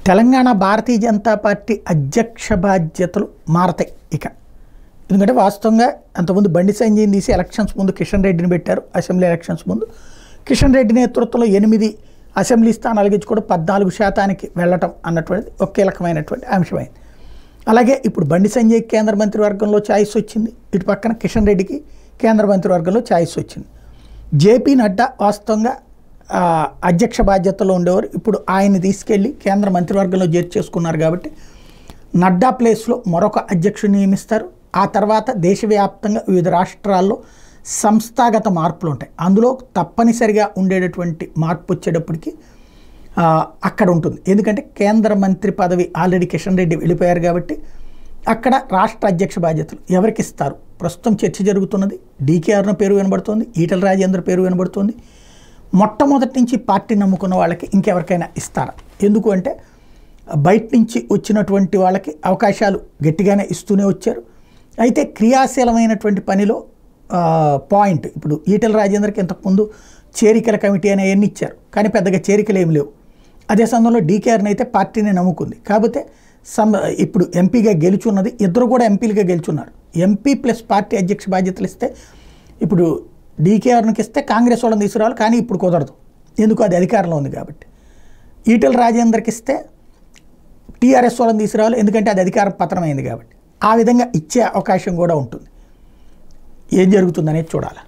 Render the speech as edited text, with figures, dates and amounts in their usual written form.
Telangana Bharatiya Janata party అధ్యక్ష బాధ్యతలు మారతాయి ఇక. ఎందుకంటే వాస్తవంగా అంతకుముందు బండి సంజయ్ని తీసి ఎలక్షన్స్ ముందు కిషన్ రెడ్డిని పెట్టారు. అసెంబ్లీ ఎలక్షన్స్ ముందు కిషన్ రెడ్డి నేతృత్వంలో 8 అసెంబ్లీ స్థానాలు గెలుచుకోవడం 14% వెళ్ళటం అన్నటువంటిది ఒక కీలకమైనటువంటి అంశమైంది. అలాగే ఇప్పుడు బండి సంజయ్ కేంద్ర మంత్రివర్గంలో ఛాయిస్ వచ్చింది, ఇటు పక్కన కిషన్ రెడ్డికి కేంద్ర మంత్రివర్గంలో ఛాయిస్ వచ్చింది. జేపీ నడ్డా వాస్తవంగా అధ్యక్ష బాధ్యతలో ఉండేవారు, ఇప్పుడు ఆయన్ని తీసుకెళ్ళి కేంద్ర మంత్రివర్గంలో చేర్చేసుకున్నారు. కాబట్టి నడ్డా ప్లేస్లో మరొక అధ్యక్షుడిని నియమిస్తారు. ఆ తర్వాత దేశవ్యాప్తంగా వివిధ రాష్ట్రాల్లో సంస్థాగత మార్పులు ఉంటాయి. అందులో తప్పనిసరిగా ఉండేటటువంటి మార్పు వచ్చేటప్పటికి అక్కడ ఉంటుంది. ఎందుకంటే కేంద్ర మంత్రి పదవి ఆల్రెడీ కిషన్ రెడ్డి వెళ్ళిపోయారు కాబట్టి అక్కడ రాష్ట్ర అధ్యక్ష బాధ్యతలు ఎవరికి ఇస్తారు ప్రస్తుతం చర్చ జరుగుతున్నది. డీకే అరుణ పేరు వినబడుతుంది, ఈటల రాజేందర్ పేరు వినబడుతుంది. మొట్టమొదటి నుంచి పార్టీ నమ్ముకున్న వాళ్ళకి ఇంకెవరికైనా ఇస్తారా? ఎందుకు అంటే బయట నుంచి వచ్చినటువంటి వాళ్ళకి అవకాశాలు గట్టిగానే ఇస్తూనే వచ్చారు. అయితే క్రియాశీలమైనటువంటి పనిలో పాయింట్ ఇప్పుడు ఈటల రాజేందర్కి ఇంతకుముందు చేరికల కమిటీ అనేవన్నీ ఇచ్చారు, కానీ పెద్దగా చేరికలు ఏమి లేవు. అదే సమయంలో డీకేఆర్ని అయితే పార్టీని నమ్ముకుంది. కాకపోతే ఇప్పుడు ఎంపీగా గెలుచున్నది, ఇద్దరు కూడా ఎంపీలుగా గెలుచున్నారు. ఎంపీ ప్లస్ పార్టీ అధ్యక్ష బాధ్యతలు ఇస్తే ఇప్పుడు డీకేఆర్నికి ఇస్తే కాంగ్రెస్ వాళ్ళని తీసుకురావాలి, కానీ ఇప్పుడు కుదరదు. ఎందుకు? అది అధికారంలో ఉంది కాబట్టి. ఈటల రాజేందర్కి ఇస్తే టీఆర్ఎస్ వాళ్ళని తీసుకురావాలి, ఎందుకంటే అది అధికార పతనమైంది కాబట్టి. ఆ విధంగా ఇచ్చే అవకాశం కూడా ఉంటుంది. ఏం జరుగుతుందనేది చూడాలి.